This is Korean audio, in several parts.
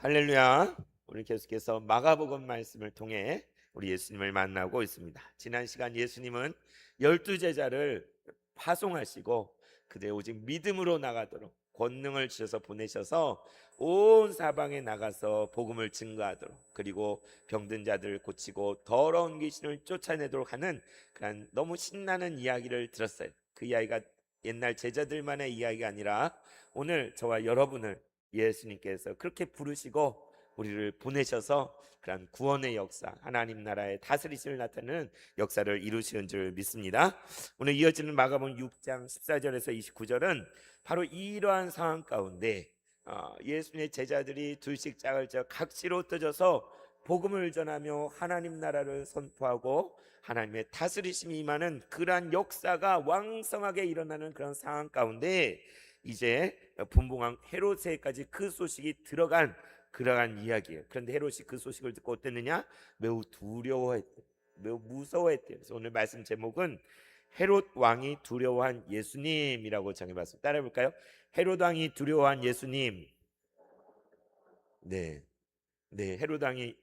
할렐루야. 우리 계속해서 마가복음 말씀을 통해 우리 예수님을 만나고 있습니다. 지난 시간 예수님은 12제자를 파송하시고 그들 오직 믿음으로 나가도록 권능을 주셔서 보내셔서 온 사방에 나가서 복음을 증거하도록, 그리고 병든 자들을 고치고 더러운 귀신을 쫓아내도록 하는 그런 너무 신나는 이야기를 들었어요. 그 이야기가 옛날 제자들만의 이야기가 아니라 오늘 저와 여러분을 예수님께서 그렇게 부르시고 우리를 보내셔서 그런 구원의 역사, 하나님 나라의 다스리심을 나타내는 역사를 이루시는 줄 믿습니다. 오늘 이어지는 마가복음 6장 14절에서 29절은 바로 이러한 상황 가운데 예수님의 제자들이 둘씩 짝을 져 각지로 떠져서 복음을 전하며 하나님 나라를 선포하고 하나님의 다스리심이 임하는 그러한 역사가 왕성하게 일어나는 그런 상황 가운데 이제 분봉왕 헤롯에게까지 그 소식이 들어간 그러한 이야기예요. 그런데 헤롯이 그 소식을 듣고 어땠느냐? 매우 두려워했대요. 매우 무서워했대요. 그래서 오늘 말씀 제목은 헤롯 왕이 두려워한 예수님이라고 정해봤습니다. 따라해 볼까요? 헤롯 왕이 두려워한 예수님. 네, 네, 헤롯 왕이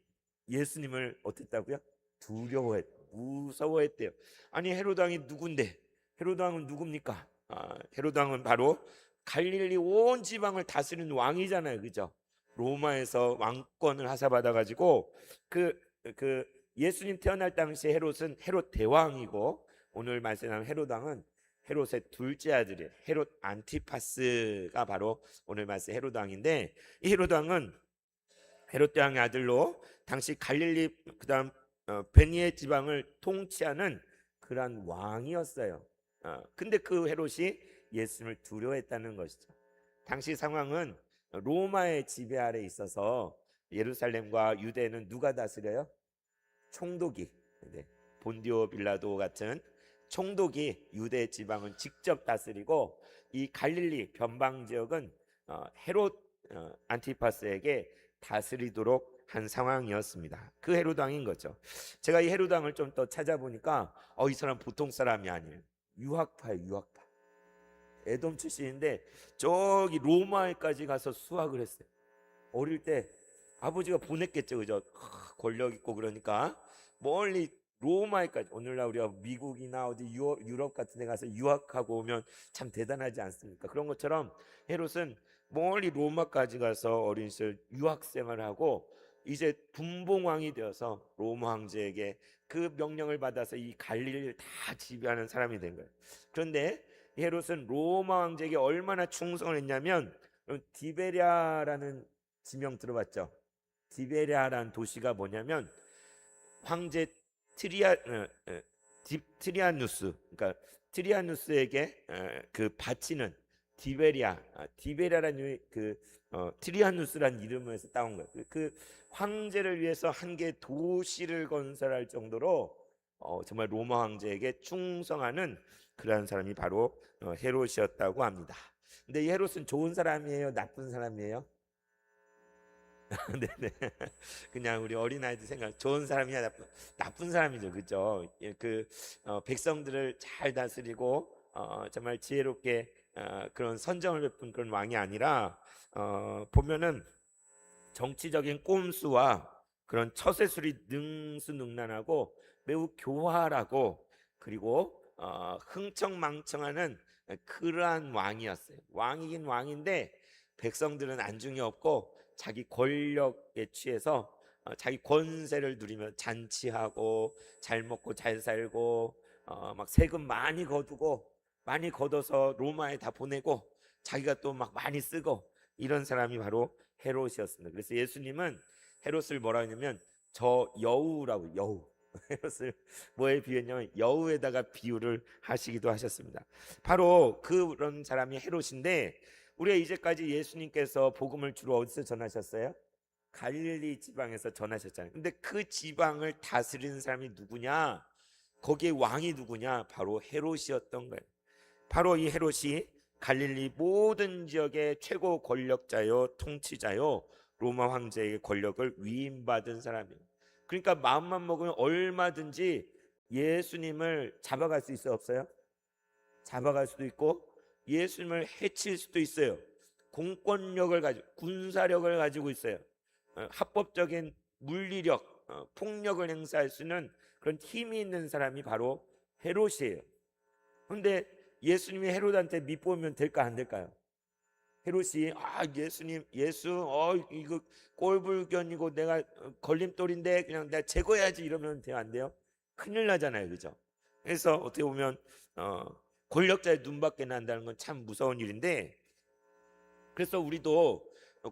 예수님을 어땠다고요? 무서워했대요. 아니, 헤롯 왕이 누군데? 헤롯 왕은 누굽니까? 헤롯 왕은 바로 갈릴리 온 지방을 다스리는 왕이잖아요, 그죠? 로마에서 왕권을 하사받아 가지고 그, 그 예수님 태어날 당시 헤롯은 헤롯 대왕이고, 오늘 말씀하는 헤롯 왕은 헤롯의 둘째 아들이에요. 헤롯 안티파스가 바로 오늘 말씀 헤롯 왕인데, 이 헤롯 왕은 헤롯 왕의 아들로 당시 갈릴리 그다음 베니에 지방을 통치하는 그러한 왕이었어요. 근데 그 헤롯이 예수님을 두려워했다는 것이죠. 당시 상황은 로마의 지배 아래 있어서 예루살렘과 유대는 누가 다스려요? 총독이. 네. 본디오 빌라도 같은 총독이 유대 지방은 직접 다스리고, 이 갈릴리 변방 지역은 헤롯 안티파스에게 다스리도록 한 상황이었습니다. 그 헤롯 왕인 거죠. 제가 이 헤롯 왕을 좀 더 찾아보니까 이 사람 보통 사람이 아니에요. 유학파예요, 유학파. 에돔 출신인데 저기 로마에까지 가서 수학을 했어요. 어릴 때 아버지가 보냈겠죠, 그죠? 권력 있고 그러니까 멀리 로마에까지. 오늘날 우리가 미국이나 어디 유럽 같은 데 가서 유학하고 오면 참 대단하지 않습니까? 그런 것처럼 헤롯은 멀리 로마까지 가서 어린 시절 유학생활을 하고 이제 분봉왕이 되어서 로마 황제에게 그 명령을 받아서 이 갈릴리를 다 지배하는 사람이 된 거예요. 그런데 헤롯은 로마 황제에게 얼마나 충성을 했냐면, 디베랴라는 지명 들어봤죠? 디베랴라는 도시가 뭐냐면 황제 트리아누스, 그러니까 트리아누스에게 그 바치는 디베랴라는 트리아누스라는 이름에서 따온 거예요. 그 황제를 위해서 한 개 도시를 건설할 정도로 정말 로마 황제에게 충성하는 그러한 사람이 바로 헤롯이었다고 합니다. 근데 이 헤롯은 좋은 사람이에요, 나쁜 사람이에요? 네네. 그냥 우리 어린아이들 생각, 좋은 사람이야, 나쁜 사람이죠, 그죠? 예, 백성들을 잘 다스리고 정말 지혜롭게 그런 선정을 베푼 그런 왕이 아니라, 보면은 정치적인 꼼수와 그런 처세술이 능수능란하고 매우 교활하고, 그리고 흥청망청하는 그러한 왕이었어요. 왕이긴 왕인데 백성들은 안중에 없고 자기 권력에 취해서 자기 권세를 누리며 잔치하고 잘 먹고 잘 살고 막 세금 많이 거두고 많이 걷어서 로마에 다 보내고 자기가 또 막 많이 쓰고, 이런 사람이 바로 헤롯이었습니다. 그래서 예수님은 헤롯을 뭐라 하냐면 저 여우라고, 여우. 헤롯을 뭐에 비유했냐면 여우에다가 비유를 하시기도 하셨습니다. 바로 그런 사람이 헤롯인데, 우리가 이제까지 예수님께서 복음을 주로 어디서 전하셨어요? 갈릴리 지방에서 전하셨잖아요. 근데 그 지방을 다스리는 사람이 누구냐? 거기에 왕이 누구냐? 바로 헤롯이었던 거예요. 바로 이 헤롯이 갈릴리 모든 지역의 최고 권력자요, 통치자요, 로마 황제의 권력을 위임받은 사람이에요. 그러니까 마음만 먹으면 얼마든지 예수님을 잡아갈 수 있어요, 없어요? 잡아갈 수도 있고 예수님을 해칠 수도 있어요. 공권력을 가지고, 군사력을 가지고 있어요. 합법적인 물리력, 폭력을 행사할 수 있는 그런 힘이 있는 사람이 바로 헤롯이에요. 그런데 예수님이 헤롯한테 밑보면 될까 안 될까요? 헤롯이 예수님 이거 꼴불견이고 내가 걸림돌인데 그냥 내가 제거해야지 이러면 돼요 안 돼요? 큰일 나잖아요, 그죠? 그래서 어떻게 보면 권력자의 눈밖에 난다는 건 참 무서운 일인데, 그래서 우리도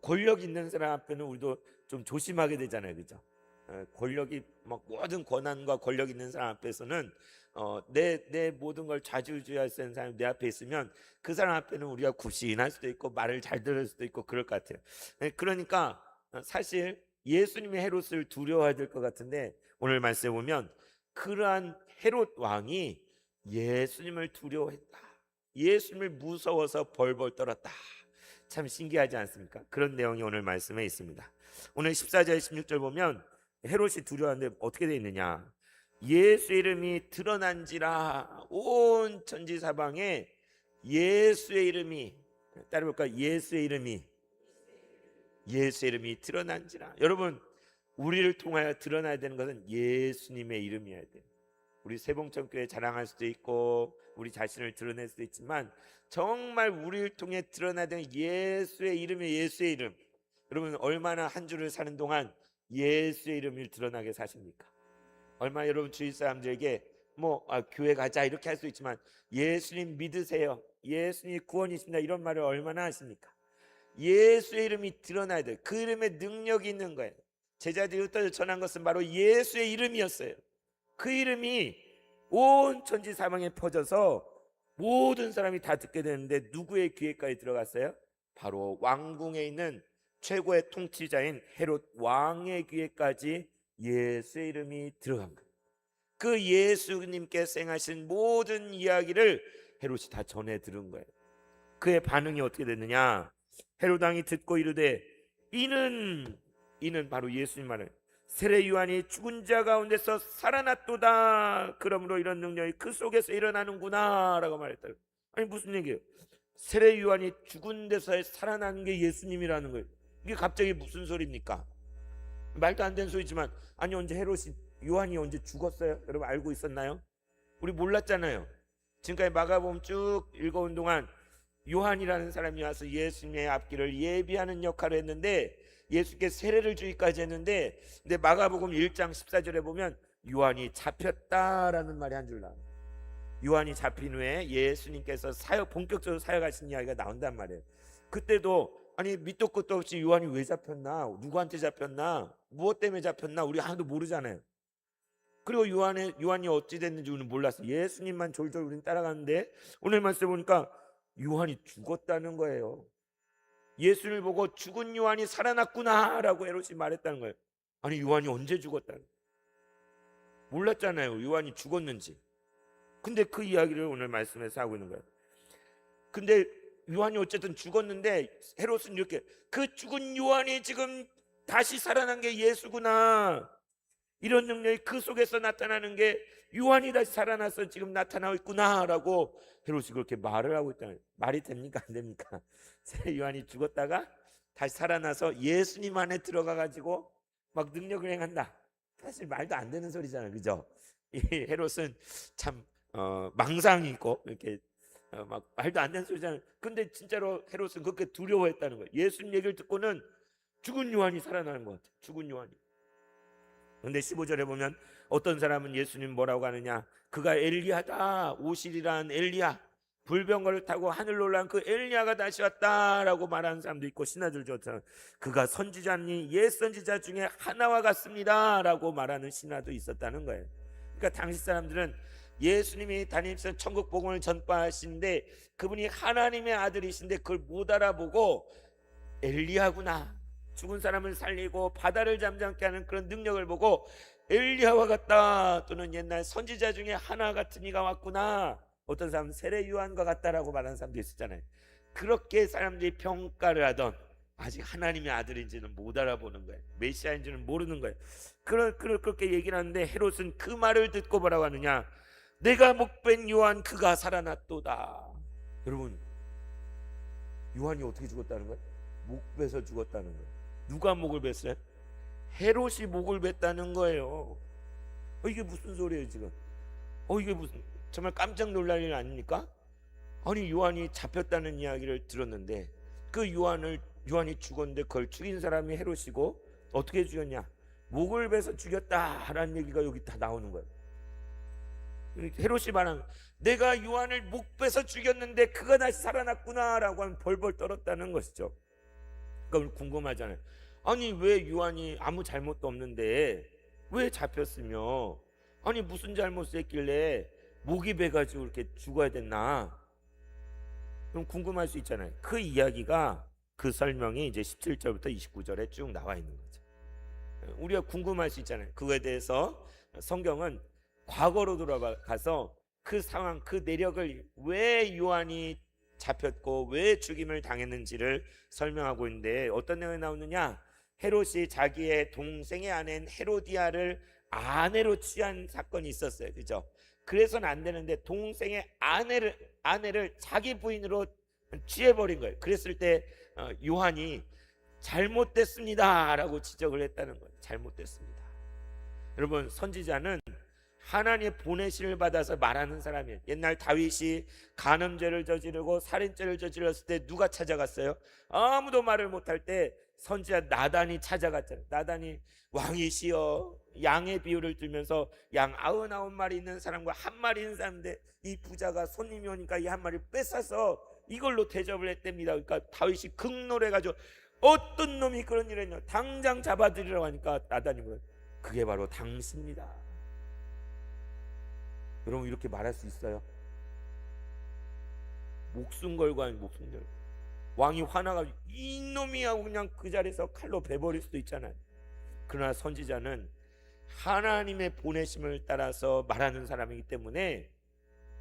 권력 있는 사람 앞에는 우리도 좀 조심하게 되잖아요, 그죠? 권력이 막 모든 권한과 권력 있는 사람 앞에서는 내 모든 걸 좌지우지할 수 있는 사람이 내 앞에 있으면 그 사람 앞에는 우리가 굽신할 수도 있고 말을 잘 들을 수도 있고 그럴 것 같아요. 그러니까 사실 예수님의 헤롯을 두려워해야 될 것 같은데, 오늘 말씀에 보면 그러한 헤롯 왕이 예수님을 두려워했다, 예수님을 무서워서 벌벌 떨었다. 참 신기하지 않습니까? 그런 내용이 오늘 말씀에 있습니다. 오늘 14절 16절 보면 헤롯이 두려워하는데 어떻게 되어 있느냐, 예수의 이름이 드러난지라 온 천지 사방에 예수의 이름이, 따라볼까, 예수의 이름이 드러난지라. 여러분, 우리를 통하여 드러나야 되는 것은 예수님의 이름이어야 돼요. 우리 세봉천교회 자랑할 수도 있고 우리 자신을 드러낼 수도 있지만 정말 우리를 통해 드러나야 되는 예수의 이름이에요. 예수의 이름. 여러분, 얼마나 한 주를 사는 동안 예수의 이름을 드러나게 사십니까? 얼마나 여러분 주위 사람들에게 교회 가자 이렇게 할 수 있지만 예수님 믿으세요, 예수님 구원이십니다 이런 말을 얼마나 하십니까? 예수의 이름이 드러나야 돼요. 그 이름에 능력이 있는 거예요. 제자들이 흩어져 전한 것은 바로 예수의 이름이었어요. 그 이름이 온 천지 사방에 퍼져서 모든 사람이 다 듣게 되는데 누구의 귀에까지 들어갔어요? 바로 왕궁에 있는 최고의 통치자인 헤롯 왕의 귀에까지 예수의 이름이 들어간 거예요. 그 예수님께서 행하신 모든 이야기를 헤롯이 다 전해 들은 거예요. 그의 반응이 어떻게 됐느냐, 헤롯 왕이 듣고 이르되 이는 바로 예수님 말을, 세례 요한이 죽은 자 가운데서 살아났도다. 그러므로 이런 능력이 그 속에서 일어나는구나 라고 말했다. 아니 무슨 얘기예요? 세례 요한이 죽은 데서 살아나는 게 예수님이라는 거예요. 이게 갑자기 무슨 소리입니까? 말도 안 되는 소리지만, 아니 언제 요한이 언제 죽었어요? 여러분 알고 있었나요? 우리 몰랐잖아요. 지금까지 마가복음 쭉 읽어온 동안 요한이라는 사람이 와서 예수님의 앞길을 예비하는 역할을 했는데, 예수께 세례를 주기까지 했는데, 근데 마가복음 1장 14절에 보면 요한이 잡혔다라는 말이 한 줄 나와요. 요한이 잡힌 후에 예수님께서 본격적으로 사역하신 이야기가 나온단 말이에요. 그때도 아니 밑도 끝도 없이 요한이 왜 잡혔나, 누구한테 잡혔나, 무엇 때문에 잡혔나 우리 하나도 모르잖아요. 그리고 요한이 어찌 됐는지 우리는 몰랐어. 예수님만 졸졸 우리는 따라가는데 오늘 말씀 보니까 요한이 죽었다는 거예요. 예수를 보고 죽은 요한이 살아났구나 라고 헤롯이 말했다는 거예요. 아니 요한이 언제 죽었다는 거예요? 몰랐잖아요, 요한이 죽었는지. 근데 그 이야기를 오늘 말씀에서 하고 있는 거예요. 근데 요한이 어쨌든 죽었는데 헤롯은 이렇게, 그 죽은 요한이 지금 다시 살아난 게 예수구나, 이런 능력이 그 속에서 나타나는 게 요한이 다시 살아나서 지금 나타나고 있구나 라고 헤롯이 그렇게 말을 하고 있다는 거예요. 말이 됩니까 안 됩니까? 요한이 죽었다가 다시 살아나서 예수님 안에 들어가 가지고 막 능력을 행한다. 사실 말도 안 되는 소리잖아요, 그죠? 이 헤롯은 참 망상이 있고 이렇게 막 말도 안 되는 소리잖아요. 근데 진짜로 헤롯은 그렇게 두려워했다는 거예요. 예수님 얘기를 듣고는 죽은 요한이 살아나는 것 같아요. 죽은 요한이. 근데 15절에 보면 어떤 사람은 예수님 뭐라고 하느냐, 그가 엘리야다, 오실이란 엘리야, 불병거를 타고 하늘로 올라간 그 엘리야가 다시 왔다라고 말하는 사람도 있고, 신하들도 그가 선지자니 옛 선지자 중에 하나와 같습니다 라고 말하는 신하도 있었다는 거예요. 그러니까 당시 사람들은 예수님이 다니면서 천국 복음을 전파하시는데 그분이 하나님의 아들이신데 그걸 못 알아보고 엘리야구나, 죽은 사람을 살리고 바다를 잠잠케 하는 그런 능력을 보고 엘리야와 같다, 또는 옛날 선지자 중에 하나 같은 이가 왔구나, 어떤 사람은 세례 요한과 같다라고 말하는 사람도 있었잖아요. 그렇게 사람들이 평가를 하던, 아직 하나님의 아들인지는 못 알아보는 거예요. 메시아인지는 모르는 거예요. 그렇게 얘기를 하는데 헤롯은 그 말을 듣고 뭐라고 하느냐, 내가 목벤 요한 그가 살아났도다. 여러분, 요한이 어떻게 죽었다는 거예요? 목 베서 죽었다는 거예요. 누가 목을 뱄어요? 헤롯이 목을 뱉다는 거예요. 이게 무슨 소리예요 지금? 이게 무슨, 정말 깜짝 놀랄 일 아닙니까? 아니, 요한이 잡혔다는 이야기를 들었는데, 그 요한이 죽었는데 그걸 죽인 사람이 헤롯이고, 어떻게 죽였냐? 목을 베서 죽였다라는 얘기가 여기 다 나오는 거예요. 헤롯이 말하는, 내가 요한을 목 베서 죽였는데 그가 다시 살아났구나라고 하면 벌벌 떨었다는 것이죠. 그러니까 궁금하잖아요. 아니, 왜 요한이 아무 잘못도 없는데 왜 잡혔으며, 아니 무슨 잘못을 했길래 목이 베가지고 이렇게 죽어야 됐나? 그럼 궁금할 수 있잖아요. 그 이야기가, 그 설명이 이제 17절부터 29절에 쭉 나와 있는 거죠. 우리가 궁금할 수 있잖아요. 그거에 대해서 성경은 과거로 돌아가서 그 상황, 그 내력을, 왜 요한이 잡혔고 왜 죽임을 당했는지를 설명하고 있는데, 어떤 내용이 나오느냐? 헤롯이 자기의 동생의 아내인 헤로디아를 아내로 취한 사건이 있었어요. 그죠? 그래서는 안 되는데 동생의 아내를 자기 부인으로 취해버린 거예요. 그랬을 때 요한이 잘못됐습니다 라고 지적을 했다는 거예요. 잘못됐습니다. 여러분, 선지자는 하나님의 보내심을 받아서 말하는 사람이에요. 옛날 다윗이 간음죄를 저지르고 살인죄를 저질렀을 때 누가 찾아갔어요? 아무도 말을 못할 때 선지자 나단이 찾아갔잖아요. 나단이, 왕이시여, 양의 비유를 들면서 양 99마리 있는 사람과 한 마리 있는 사람인데 이 부자가 손님이 오니까 이 한 마리 뺏어서 이걸로 대접을 했답니다. 그러니까 다윗이 극노래가지고, 어떤 놈이 그런 일을 했냐, 당장 잡아들이라고 하니까 나단이 뭐래요? 그게 바로 당신입니다. 여러분, 이렇게 말할 수 있어요? 목숨 걸고 하는, 목숨 걸고. 왕이 화나가지고 이놈이 하고 그냥 그 자리에서 칼로 베버릴 수도 있잖아요. 그러나 선지자는 하나님의 보내심을 따라서 말하는 사람이기 때문에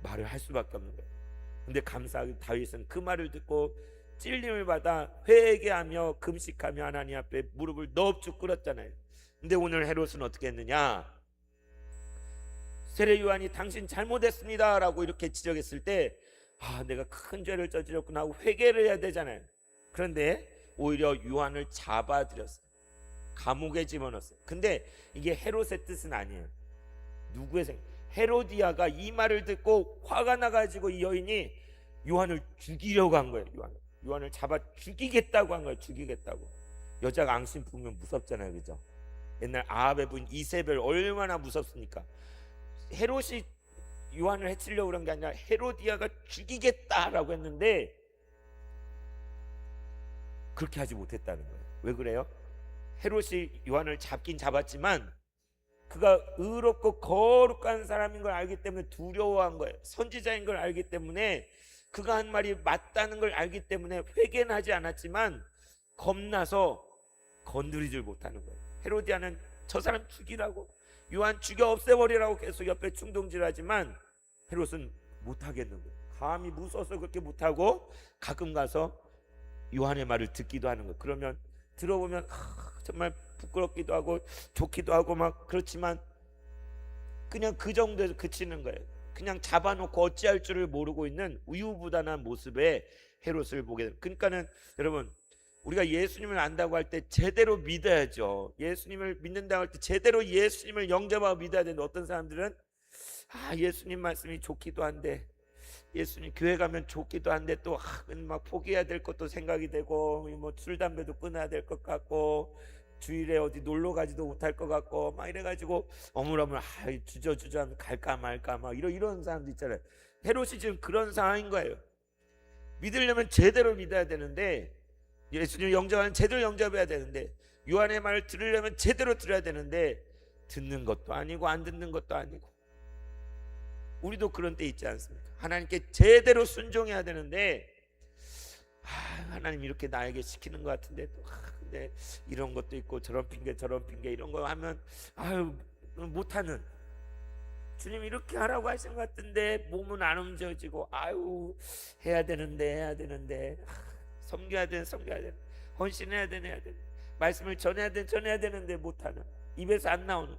말을 할 수밖에 없는 거예요. 근데 감사하게 다윗은 그 말을 듣고 찔림을 받아 회개하며 금식하며 하나님 앞에 무릎을 넙죽 꿇었잖아요. 근데 오늘 헤롯은 어떻게 했느냐? 세례 요한이 당신 잘못했습니다 라고 이렇게 지적했을 때, 내가 큰 죄를 저질렀구나 하고 회개를 해야 되잖아요. 그런데 오히려 요한을 잡아들였어요. 감옥에 집어넣었어요. 근데 이게 헤롯의 뜻은 아니에요. 누구의 생각? 헤로디아가 이 말을 듣고 화가 나가지고 이 여인이 요한을 죽이려고 한 거예요. 요한을 잡아 죽이겠다고 한 거예요. 죽이겠다고. 여자가 앙심 부으면 무섭잖아요, 그죠? 옛날 아합의 부인 이세벨 얼마나 무섭습니까? 헤롯이 요한을 해치려고 그런 게 아니라 헤로디아가 죽이겠다라고 했는데 그렇게 하지 못했다는 거예요. 왜 그래요? 헤롯이 요한을 잡긴 잡았지만 그가 의롭고 거룩한 사람인 걸 알기 때문에 두려워한 거예요. 선지자인 걸 알기 때문에, 그가 한 말이 맞다는 걸 알기 때문에 회개는 하지 않았지만 겁나서 건드리질 못하는 거예요. 헤로디아는 저 사람 죽이라고, 요한 죽여 없애버리라고 계속 옆에 충동질하지만 헤롯은 못하겠는 거예요. 감히 무서워서 그렇게 못하고 가끔 가서 요한의 말을 듣기도 하는 거예요. 그러면 들어보면 정말 부끄럽기도 하고 좋기도 하고 막 그렇지만 그냥 그 정도에서 그치는 거예요. 그냥 잡아놓고 어찌할 줄을 모르고 있는 우유부단한 모습의 헤롯을 보게 됩니다. 그러니까는 여러분, 우리가 예수님을 안다고 할 때 제대로 믿어야죠. 예수님을 믿는다고 할 때 제대로 예수님을 영접하고 믿어야 되는데, 어떤 사람들은 예수님 말씀이 좋기도 한데, 예수님 교회 가면 좋기도 한데 또 막 포기해야 될 것도 생각이 되고, 뭐 술 담배도 끊어야 될 것 같고, 주일에 어디 놀러 가지도 못할 것 같고 막 이래가지고 어물어물 주저주저 갈까 말까 막 이런 사람도 있잖아요. 헤롯이 지금 그런 상황인 거예요. 믿으려면 제대로 믿어야 되는데, 예수님을 영접하면 제대로 영접해야 되는데, 요한의 말을 들으려면 제대로 들어야 되는데 듣는 것도 아니고 안 듣는 것도 아니고. 우리도 그런 때 있지 않습니까? 하나님께 제대로 순종해야 되는데 하나님 이렇게 나에게 시키는 것 같은데 또 근데 이런 것도 있고 저런 핑계 이런 거 하면 못하는, 주님 이렇게 하라고 하신 것 같은데 몸은 안 움직여지고 해야 되는데 섬겨야 돼 헌신해야 돼 말씀을 전해야 되는데 못하는, 입에서 안 나오는,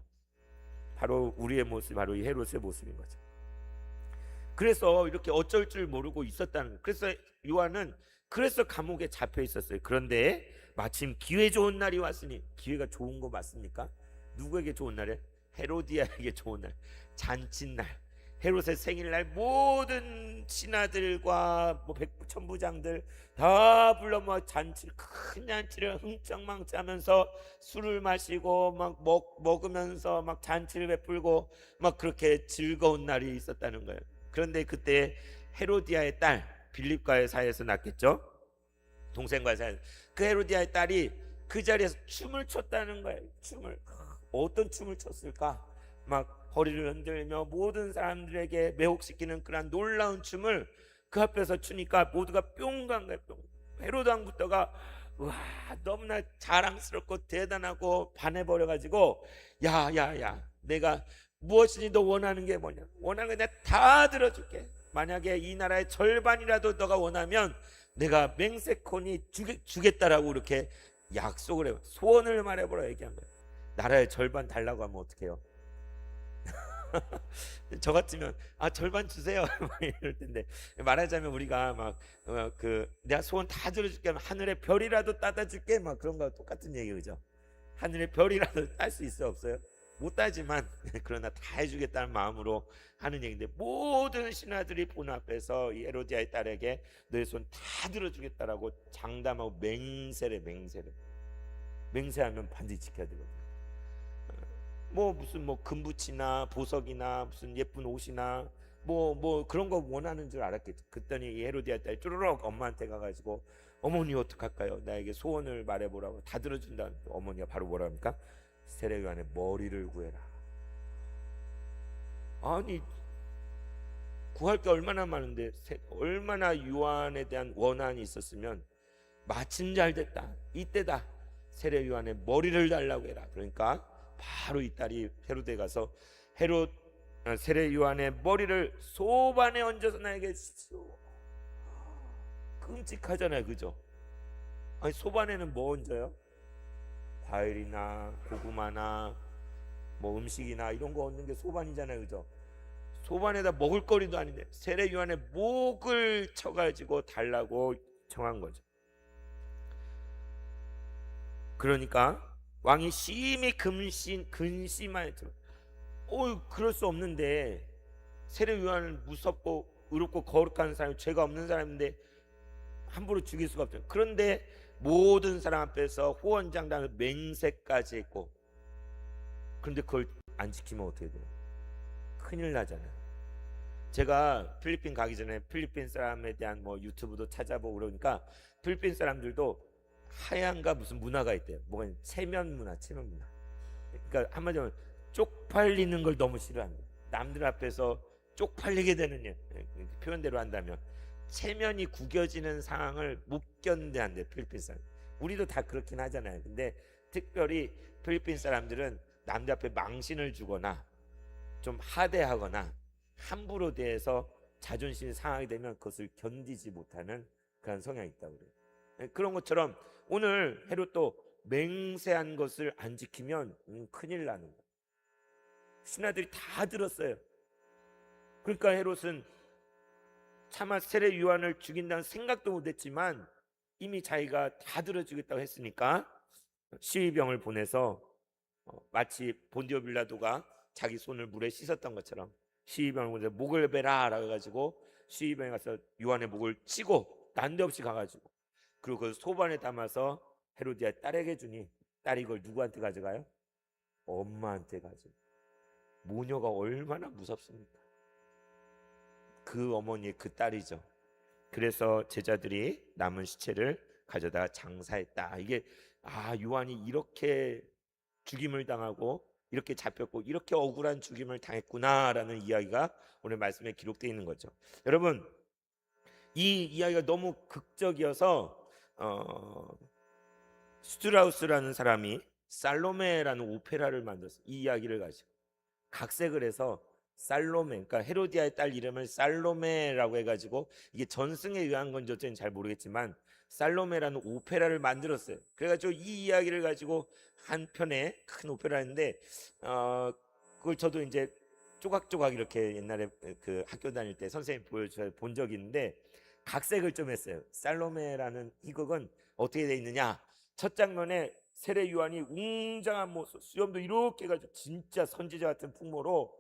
바로 우리의 모습, 바로 이 헤롯의 모습인 거죠. 그래서 이렇게 어쩔 줄 모르고 있었다는 거예요. 그래서 요한은 그래서 감옥에 잡혀 있었어요. 그런데 마침 기회 좋은 날이 왔으니, 기회가 좋은 거 맞습니까? 누구에게 좋은 날이에요? 헤로디아에게 좋은 날, 잔칫날. 헤롯의 생일날 모든 신하들과 뭐 백부천부장들 다 불러 모아 잔치를, 큰 잔치를 흥청망청하면서 술을 마시고 막 먹으면서 막 잔치를 베풀고 막 그렇게 즐거운 날이 있었다는 거예요. 그런데 그때 헤로디아의 딸 빌립과의 사이에서 낳겠죠. 동생과의 사이. 그 헤로디아의 딸이 그 자리에서 춤을 췄다는 거예요. 춤을. 어떤 춤을 췄을까? 막 허리를 흔들며 모든 사람들에게 매혹시키는 그런 놀라운 춤을 그 앞에서 추니까 모두가 뿅 간 거예요. 뿅. 헤로드 왕부터가 와, 너무나 자랑스럽고 대단하고 반해버려가지고, 야야야, 내가 무엇이니 너 원하는 게 뭐냐? 원하는 거 내가 다 들어줄게. 만약에 이 나라의 절반이라도 너가 원하면 내가 맹세코니 주겠다라고 이렇게 약속을 해요. 소원을 말해보라 얘기한 거예요. 나라의 절반 달라고 하면 어떡해요? 저 같으면 절반 주세요 이럴 텐데, 말하자면 우리가 막 내가 소원 다 들어줄게 하면 하늘의 별이라도 따다 줄게 막 그런 거 똑같은 얘기죠. 하늘의 별이라도 딸 수 있어 없어요? 못 따지만 그러나 다 해주겠다는 마음으로 하는 얘기인데, 모든 신하들이 보는 앞에서 이 헤로디아의 딸에게 너의 손 다 들어주겠다라고 장담하고 맹세하면 반드시 지켜야 되거든요. 뭐 무슨 뭐 금붙이나 보석이나 무슨 예쁜 옷이나 뭐 그런 거 원하는 줄 알았겠죠. 그랬더니 이 헤로디아 딸 쭈르륵 엄마한테 가가지고, 어머니 어떡할까요? 나에게 소원을 말해보라고. 다 들어준다. 어머니가 바로 뭐라 합니까? 세례요한의 머리를 구해라. 아니, 구할 게 얼마나 많은데, 얼마나 요한에 대한 원한이 있었으면 마침 잘 됐다, 이때다, 세례 요한의 머리를 달라고 해라. 그러니까 바로 이 딸이 헤로드에 가서 세례 요한의 머리를 소반에 얹어서 나에게 주시오. 끔찍하잖아요, 그죠? 아니, 소반에는 뭐 얹어요? 과일이나 고구마나 뭐 음식이나 이런 거 얹는 게 소반이잖아요, 그죠? 소반에다 먹을거리도 아닌데 세례 요한의 목을 쳐가지고 달라고 청한 거죠. 그러니까 왕이 심히 근심하였죠. 그럴 수 없는데, 세례 요한은 무섭고 의롭고 거룩한 사람, 죄가 없는 사람인데 함부로 죽일 수가 없죠. 그런데 모든 사람 앞에서 호언장담을 맹세까지 했고, 그런데 그걸 안 지키면 어떻게 돼요? 큰일 나잖아요. 제가 필리핀 가기 전에 필리핀 사람에 대한 뭐 유튜브도 찾아보고 그러니까, 필리핀 사람들도 하얀가 무슨 문화가 있대요. 뭐가 체면 문화. 그러니까 한마디로 쪽팔리는 걸 너무 싫어한다. 남들 앞에서 쪽팔리게 되는 일, 표현대로 한다면 체면이 구겨지는 상황을 못 견뎌한대, 필리핀 사람. 우리도 다 그렇긴 하잖아요. 근데 특별히 필리핀 사람들은 남들 앞에 망신을 주거나 좀 하대하거나 함부로 대해서 자존심이 상하게 되면 그것을 견디지 못하는 그런 성향이 있다고 그래요. 그런 것처럼 오늘 헤롯도 맹세한 것을 안 지키면 큰일 나는 거예요. 신하들이 다 들었어요. 그러니까 헤롯은 차마 세례 요한을 죽인다는 생각도 못했지만 이미 자기가 다 들어주겠다고 했으니까 시위병을 보내서 마치 본디오 빌라도가 자기 손을 물에 씻었던 것처럼 시위병을 보내서 목을 베라 라고 해가지고 시위병에 가서 요한의 목을 치고 난데없이 가가지고, 그리고 그 소반에 담아서 헤로디아 딸에게 주니 딸이 이걸 누구한테 가져가요? 엄마한테 가져. 모녀가 얼마나 무섭습니까? 그 어머니의 그 딸이죠. 그래서 제자들이 남은 시체를 가져다 장사했다. 이게 요한이 이렇게 죽임을 당하고 이렇게 잡혔고 이렇게 억울한 죽임을 당했구나라는 이야기가 오늘 말씀에 기록되어 있는 거죠. 여러분, 이 이야기가 너무 극적이어서 슈트라우스라는 사람이 살로메라는 오페라를 만들었어요. 이 이야기를 가지고 각색을 해서 살로메, 그러니까 헤로디아의 딸 이름을 살로메라고 해가지고, 이게 전승에 의한 건지 어쩐지 잘 모르겠지만 살로메라는 오페라를 만들었어요. 그래가지고 이 이야기를 가지고 한 편의 큰 오페라인데, 그걸 저도 이제 조각조각 이렇게 옛날에 그 학교 다닐 때 선생님 보여줘서 본 적이 있는데, 각색을 좀 했어요. 살로메라는 희극은 어떻게 돼 있느냐? 첫 장면에 세례 요한이 웅장한 모습, 수염도 이렇게 해가지고 진짜 선지자 같은 풍모로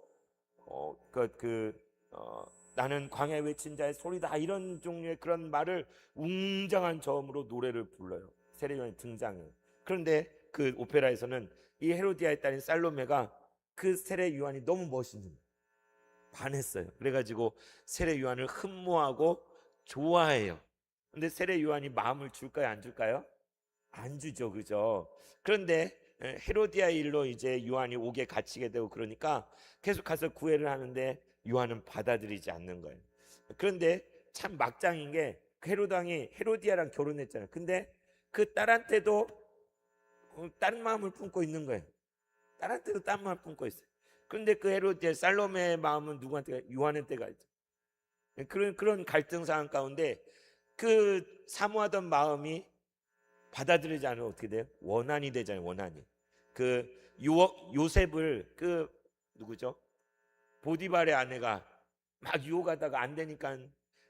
나는 광야에 외친 자의 소리다, 이런 종류의 그런 말을 웅장한 저음으로 노래를 불러요. 세례 요한이 등장해요. 그런데 그 오페라에서는 이 헤로디아의 딸인 살로메가 그 세례 요한이 너무 멋있는 거예요. 반했어요. 그래가지고 세례 요한을 흠모하고 좋아해요. 근데 세례 요한이 마음을 줄까요, 안 줄까요? 안 주죠, 그죠? 그런데 헤로디아의 일로 이제 요한이 옥에 갇히게 되고 그러니까 계속 가서 구애를 하는데 요한은 받아들이지 않는 거예요. 그런데 참 막장인 게 헤로드 왕이 헤로디아랑 결혼했잖아요. 근데 그 딸한테도 다른 마음을 품고 있는 거예요. 딸한테도 다른 마음을 품고 있어요. 그런데 그 헤로디아 살로메의 마음은 누구한테? 요한한테 가 있죠. 그런 갈등 상황 가운데 그 사모하던 마음이 받아들이지 않으면 어떻게 돼요? 원한이 되잖아요. 원한이. 그 요셉을 그 누구죠? 보디발의 아내가 막 유혹하다가 안 되니까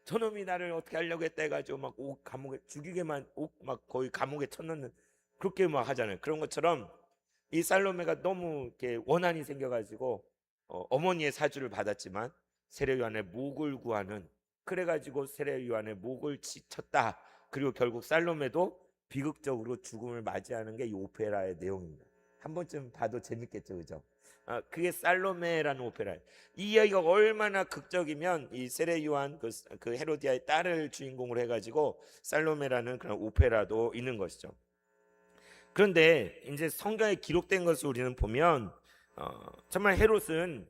저놈이 나를 어떻게 하려고 했다 해가지고 막 감옥에 죽이게만 막 거의 감옥에 쳐넣는, 그렇게 막 하잖아요. 그런 것처럼 이 살로메가 너무 이렇게 원한이 생겨가지고 어머니의 사주를 받았지만 세례 요한의 목을 구하는, 그래가지고 세례 요한의 목을 쳤다. 그리고 결국 살로메도 비극적으로 죽음을 맞이하는 게 이 오페라의 내용입니다. 한 번쯤 봐도 재밌겠죠, 그죠? 그게 살로메라는 오페라예요. 이 이야기가 얼마나 극적이면 이 세례 요한 그 헤로디아의 딸을 주인공으로 해가지고 살로메라는 그런 오페라도 있는 것이죠. 그런데 이제 성경에 기록된 것을 우리는 보면 정말 헤롯은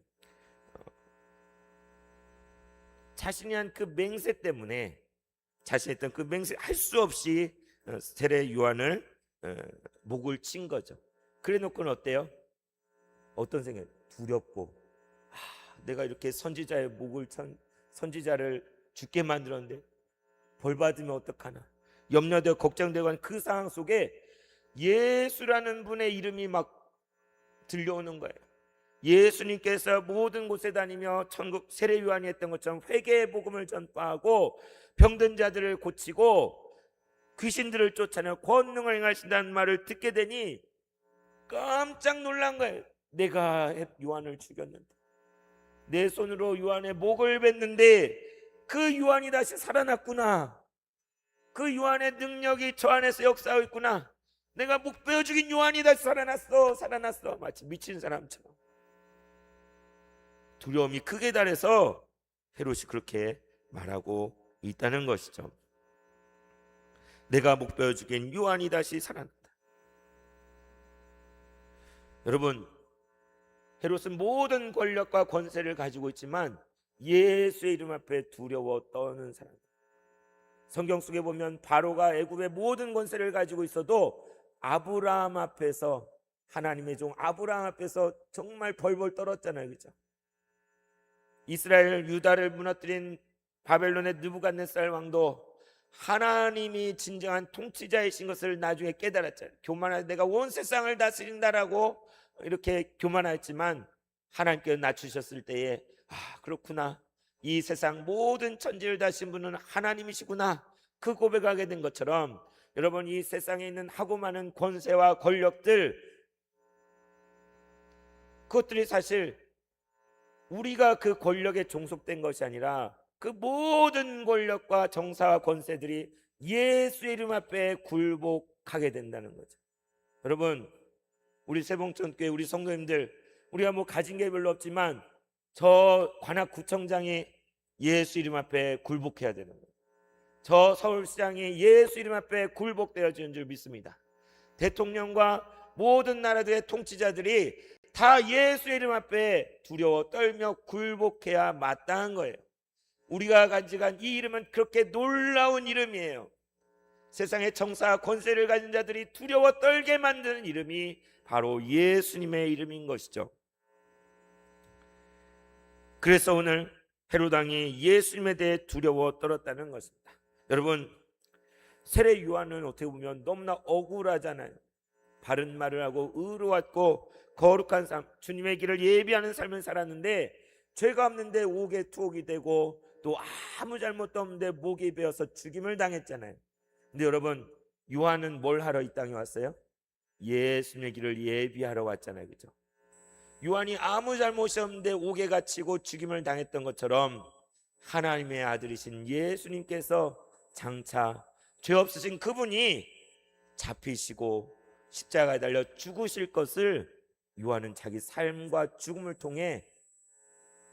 자신이 한 그 맹세 때문에, 자신이 했던 그 맹세 할 수 없이 세례 요한을 목을 친 거죠. 그래 놓고는 어때요? 어떤 생각? 두렵고, 내가 이렇게 선지자의 목을 천 선지자를 죽게 만들었는데 벌 받으면 어떡하나 염려되고 걱정되고 하는 그 상황 속에 예수라는 분의 이름이 막 들려오는 거예요. 예수님께서 모든 곳에 다니며 천국 세례 요한이 했던 것처럼 회개의 복음을 전파하고 병든 자들을 고치고 귀신들을 쫓아내어 권능을 행하신다는 말을 듣게 되니 깜짝 놀란 거예요. 내가 요한을 죽였는데, 내 손으로 요한의 목을 뱉는데 그 요한이 다시 살아났구나. 그 요한의 능력이 저 안에서 역사하고 있구나. 내가 목 베어 죽인 요한이 다시 살아났어. 마치 미친 사람처럼 두려움이 크게 달해서 헤롯이 그렇게 말하고 있다는 것이죠. 내가 목 베어 죽인 요한이 다시 살아났다. 여러분, 헤롯은 모든 권력과 권세를 가지고 있지만 예수의 이름 앞에 두려워 떠는 사람. 성경 속에 보면 바로가 애굽의 모든 권세를 가지고 있어도 아브라함 앞에서, 하나님의 종 아브라함 앞에서 정말 벌벌 떨었잖아요, 그렇죠? 이스라엘 유다를 무너뜨린 바벨론의 느부갓네살 왕도 하나님이 진정한 통치자이신 것을 나중에 깨달았잖아요. 교만하게 내가 온 세상을 다스린다라고 이렇게 교만했지만 하나님께서 낮추셨을 때에 그렇구나, 이 세상 모든 천지를 다스린 분은 하나님이시구나, 그 고백하게 된 것처럼 여러분, 이 세상에 있는 하고 많은 권세와 권력들, 그것들이 사실 우리가 그 권력에 종속된 것이 아니라 그 모든 권력과 정사와 권세들이 예수의 이름 앞에 굴복하게 된다는 거죠. 여러분, 우리 세봉천교회 우리 성도님들, 우리가 뭐 가진 게 별로 없지만 저 관악구청장이 예수 이름 앞에 굴복해야 되는 거예요. 저 서울시장이 예수 이름 앞에 굴복되어지는 줄 믿습니다. 대통령과 모든 나라들의 통치자들이 다 예수 이름 앞에 두려워 떨며 굴복해야 마땅한 거예요. 우리가 가진 이 이름은 그렇게 놀라운 이름이에요. 세상의 정사와 권세를 가진 자들이 두려워 떨게 만드는 이름이 바로 예수님의 이름인 것이죠. 그래서 오늘 헤롯 왕이 예수님에 대해 두려워 떨었다는 것입니다. 여러분, 세례 요한은 어떻게 보면 너무나 억울하잖아요. 바른 말을 하고 의로웠고 거룩한 삶, 주님의 길을 예비하는 삶을 살았는데 죄가 없는데 옥에 투옥이 되고 또 아무 잘못도 없는데 목이 베어서 죽임을 당했잖아요. 근데 여러분, 요한은 뭘 하러 이 땅에 왔어요? 예수님의 길을 예비하러 왔잖아요. 그죠? 요한이 아무 잘못이 없는데 옥에 갇히고 죽임을 당했던 것처럼 하나님의 아들이신 예수님께서 장차 죄 없으신 그분이 잡히시고 십자가에 달려 죽으실 것을 요한은 자기 삶과 죽음을 통해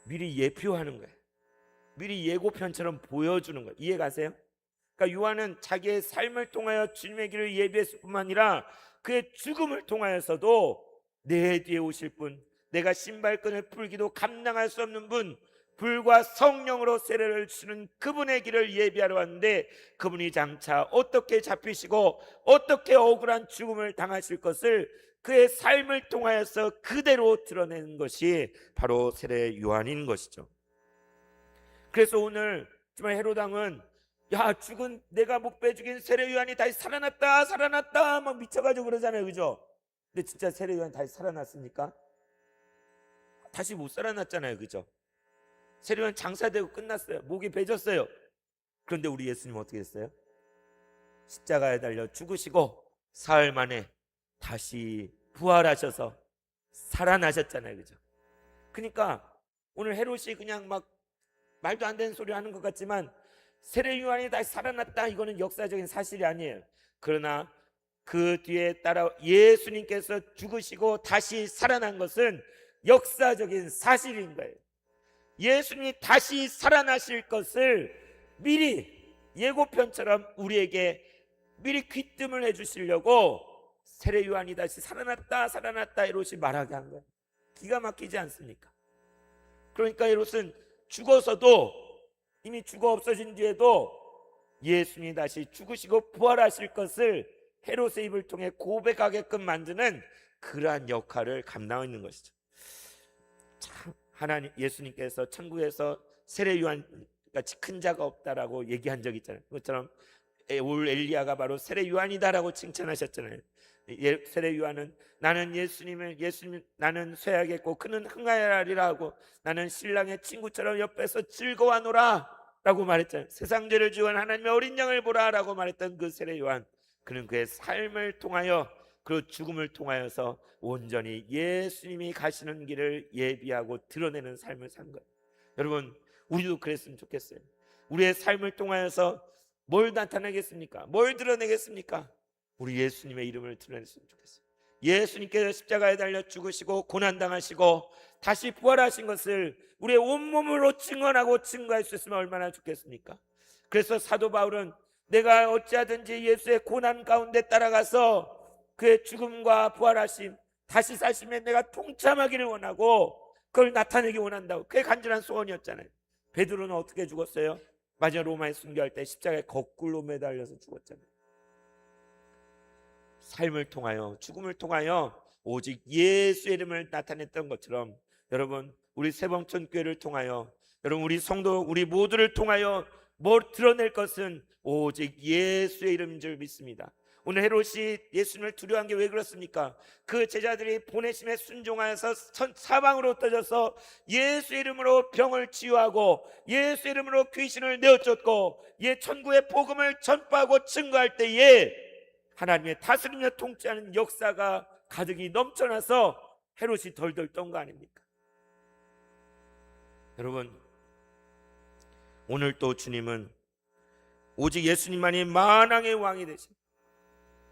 미리 예표하는 거예요. 미리 예고편처럼 보여주는 거예요. 이해가세요? 그러니까 요한은 자기의 삶을 통하여 주님의 길을 예비했을 뿐만 아니라 그의 죽음을 통하여서도 내 뒤에 오실 분, 내가 신발끈을 풀기도 감당할 수 없는 분, 불과 성령으로 세례를 주는 그분의 길을 예비하러 왔는데, 그분이 장차 어떻게 잡히시고 어떻게 억울한 죽음을 당하실 것을 그의 삶을 통하여서 그대로 드러내는 것이 바로 세례 요한인 것이죠. 그래서 오늘 정말 헤롯 왕은 야, 죽은 내가 목베 죽인 세례 요한이 다시 살아났다 살아났다 막 미쳐가지고 그러잖아요. 그죠? 근데 진짜 세례 요한이 다시 살아났습니까? 다시 못 살아났잖아요. 그죠? 세례 요한 장사되고 끝났어요. 목이 베졌어요. 그런데 우리 예수님 어떻게 했어요? 십자가에 달려 죽으시고 사흘 만에 다시 부활하셔서 살아나셨잖아요. 그죠? 그러니까 오늘 헤롯이 그냥 막 말도 안 되는 소리 하는 것 같지만 세례 요한이 다시 살아났다, 이거는 역사적인 사실이 아니에요. 그러나 그 뒤에 따라 예수님께서 죽으시고 다시 살아난 것은 역사적인 사실인 거예요. 예수님이 다시 살아나실 것을 미리 예고편처럼 우리에게 미리 귀뜸을 해주시려고 세례 요한이 다시 살아났다 살아났다 헤롯이 말하게 한 거예요. 기가 막히지 않습니까? 그러니까 헤롯은 죽어서도, 이미 죽어 없어진 뒤에도 예수님이 다시 죽으시고 부활하실 것을 헤롯의 입을 통해 고백하게끔 만드는 그러한 역할을 감당하고 있는 것이죠. 참, 하나님 예수님께서 천국에서 세례 요한 같이 큰 자가 없다라고 얘기한 적 있잖아요. 그것처럼 올 엘리야가 바로 세례 요한이다라고 칭찬하셨잖아요. 세례 요한은 나는 예수님 나는 쇠하겠고 그는 흥하리라 하고 나는 신랑의 친구처럼 옆에서 즐거워하노라 라고 말했잖아요. 세상 죄를 지은 하나님의 어린 양을 보라 라고 말했던 그 세례 요한, 그는 그의 삶을 통하여 그 죽음을 통하여서 온전히 예수님이 가시는 길을 예비하고 드러내는 삶을 산 거예요. 여러분, 우리도 그랬으면 좋겠어요. 우리의 삶을 통하여서 뭘 나타내겠습니까? 뭘 드러내겠습니까? 우리 예수님의 이름을 드러냈으면 좋겠어요. 예수님께서 십자가에 달려 죽으시고 고난당하시고 다시 부활하신 것을 우리의 온몸으로 증언하고 증거할 수 있으면 얼마나 좋겠습니까? 그래서 사도 바울은 내가 어찌하든지 예수의 고난 가운데 따라가서 그의 죽음과 부활하심 다시 사심에 내가 동참하기를 원하고 그걸 나타내기 원한다고, 그게 간절한 소원이었잖아요. 베드로는 어떻게 죽었어요? 마지막 로마에 순교할 때 십자가에 거꾸로 매달려서 죽었잖아요. 삶을 통하여 죽음을 통하여 오직 예수의 이름을 나타냈던 것처럼 여러분, 우리 새봉천교회를 통하여 여러분 우리 성도 우리 모두를 통하여 뭘 드러낼 것은 오직 예수의 이름인 줄 믿습니다. 오늘 헤롯이 예수님을 두려워한 게 왜 그렇습니까? 그 제자들이 보내심에 순종하여서 사방으로 흩어져서 예수의 이름으로 병을 치유하고 예수의 이름으로 귀신을 내어쫓고 천국의 복음을 전파하고 증거할 때에 하나님의 다스리며 통치하는 역사가 가득히 넘쳐나서 헤롯이 덜덜 떤 거 아닙니까? 여러분, 오늘 또 주님은 오직 예수님만이 만왕의 왕이 되십니다.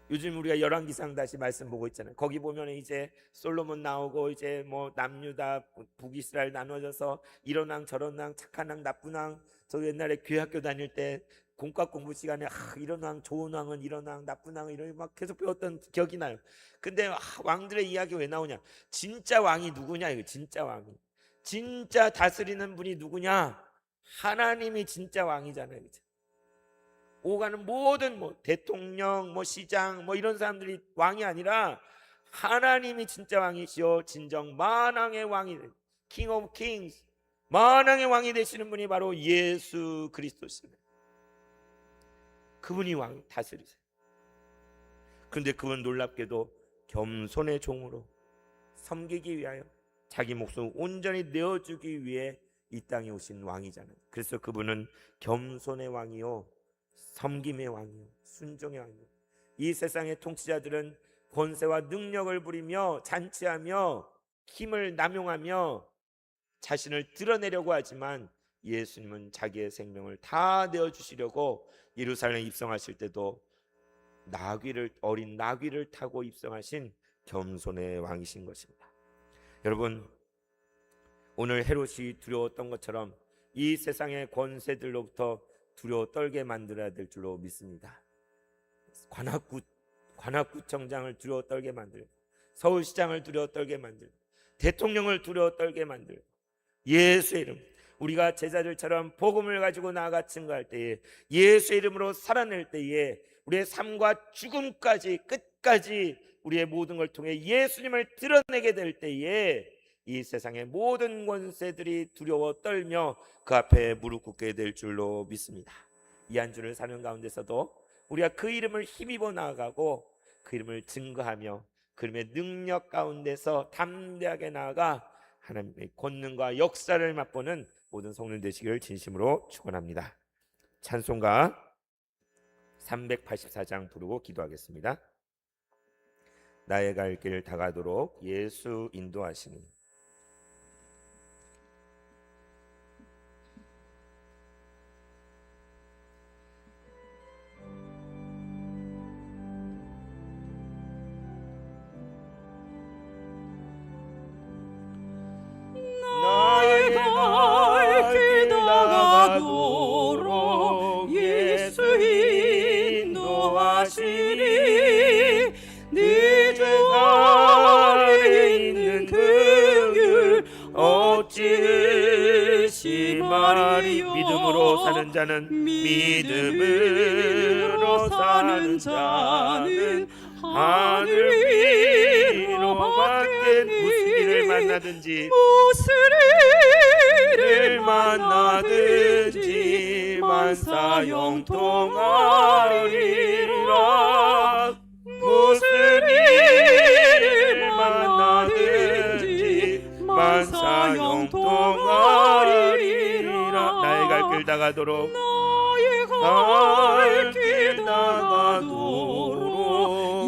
요즘 우리가 열왕기상 다시 말씀 보고 있잖아요. 거기 보면 이제 솔로몬 나오고 이제 뭐 남유다 북이스라엘 나눠져서 이런 왕 저런 왕 착한 왕 나쁜 왕, 저 옛날에 교회학교 다닐 때 공과 공부 시간에 이런 왕 좋은 왕은 이런 왕 나쁜 왕은 이런 막 계속 배웠던 기억이 나요. 근데 왕들의 이야기 왜 나오냐? 진짜 왕이 누구냐? 이거 진짜 왕이, 진짜 다스리는 분이 누구냐? 하나님이 진짜 왕이잖아요. 그렇죠? 오가는 모든 대통령 시장 이런 사람들이 왕이 아니라 하나님이 진짜 왕이시오. 진정 만왕의 왕이 킹 오브 킹스, 만왕의 왕이 되시는 분이 바로 예수 그리스도시네. 그분이 왕 다스리세요. 그런데 그분 놀랍게도 겸손의 종으로 섬기기 위하여 자기 목숨을 온전히 내어주기 위해 이 땅에 오신 왕이잖아요. 그래서 그분은 겸손의 왕이요, 섬김의 왕이요, 순종의 왕이요. 이 세상의 통치자들은 권세와 능력을 부리며 잔치하며 힘을 남용하며 자신을 드러내려고 하지만 예수님은 자기의 생명을 다 내어주시려고 예루살렘에 입성하실 때도 어린 나귀를 타고 입성하신 겸손의 왕이신 것입니다. 여러분, 오늘 헤롯이 두려웠던 것처럼 이 세상의 권세들로부터 두려워 떨게 만들어야 될 줄로 믿습니다. 관악구청장을 두려워 떨게 만들고, 서울시장을 두려워 떨게 만들고, 대통령을 두려워 떨게 만들고, 예수의 이름, 우리가 제자들처럼 복음을 가지고 나아가 증거할 때에, 예수의 이름으로 살아낼 때에, 우리의 삶과 죽음까지 끝까지 우리의 모든 걸 통해 예수님을 드러내게 될 때에 이 세상의 모든 권세들이 두려워 떨며 그 앞에 무릎 꿇게 될 줄로 믿습니다. 이 한 주를 사는 가운데서도 우리가 그 이름을 힘입어 나아가고 그 이름을 증거하며 그 이름의 능력 가운데서 담대하게 나아가 하나님의 권능과 역사를 맛보는 모든 성령 되시기를 진심으로 축원합니다. 찬송가 384장 부르고 기도하겠습니다. 나의 갈 길 다가도록 예수 인도하시니. 나의 갈 길 다가도록 예수 인도하시니. 네 주 안에 있는 긍휼 어찌 의심하리요. 믿음으로 사는 자는 믿음으로 사는 자는 하늘 위로 밖에 무슨 일을 만나든지 만사 형통하리라. 무슨 일을 만나든지 만사 형통하리라. 나의 갈 길 다가도록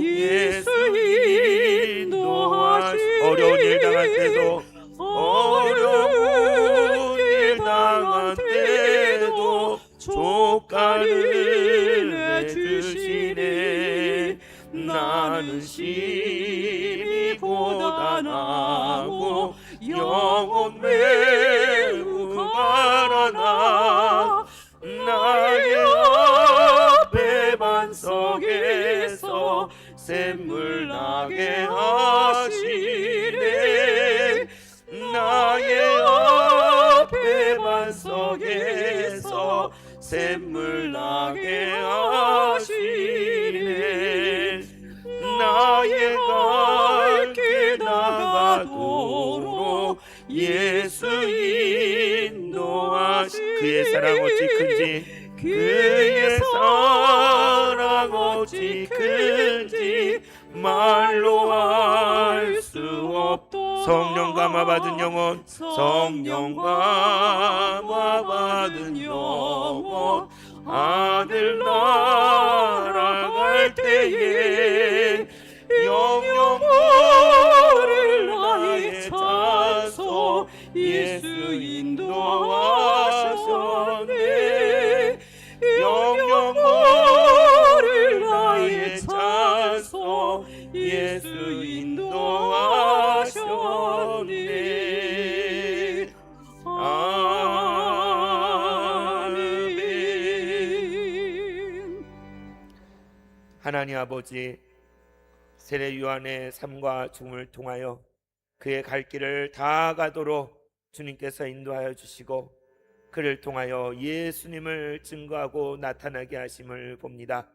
예수 인도하시니. 어려운 일 당할 때도 조카를 내주시네. 나는 심히 고단하고 영혼 매우 가난하. 나의 앞에 반석에서 샘물 나게 하시네. 나의 앞에 반석에서 샘물 나게 하시네. 나의 갈 길 다가도록 예수 인도하시. 그의 사랑 어찌 큰지, 그의 사랑 어찌 큰지 말로 할 수 없도. 성령 감화 받은 영혼, 성령 감화 받은 영혼, 하늘 날아갈 때에 영영 모를 나의 찬송 예수 인도하셨네. 영영 모를 나의 찬송 예수 인도하셨네. 아멘. 하나님 아버지, 세례 요한의 삶과 죽음을 통하여 그의 갈 길을 다 가도록 주님께서 인도하여 주시고 그를 통하여 예수님을 증거하고 나타나게 하심을 봅니다.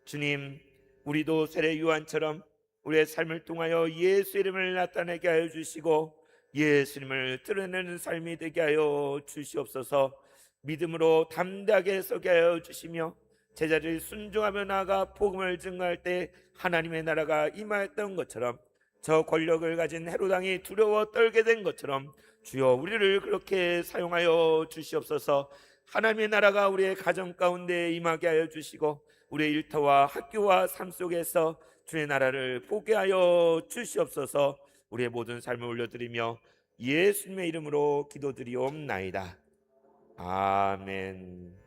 주님, 우리도 세례 요한처럼 우리의 삶을 통하여 예수 이름을 나타내게 하여 주시고 예수님을 드러내는 삶이 되게 하여 주시옵소서. 믿음으로 담대하게 서게 하여 주시며 제자들이 순종하며 나아가 복음을 증거할 때 하나님의 나라가 임하였던 것처럼 저 권력을 가진 헤롯 왕이 두려워 떨게 된 것처럼 주여 우리를 그렇게 사용하여 주시옵소서. 하나님의 나라가 우리의 가정 가운데 임하게 하여 주시고 우리의 일터와 학교와 삶 속에서 주의 나라를 보게 하여 주시옵소서. 우리의 모든 삶을 올려드리며 예수님의 이름으로 기도드리옵나이다. 아멘.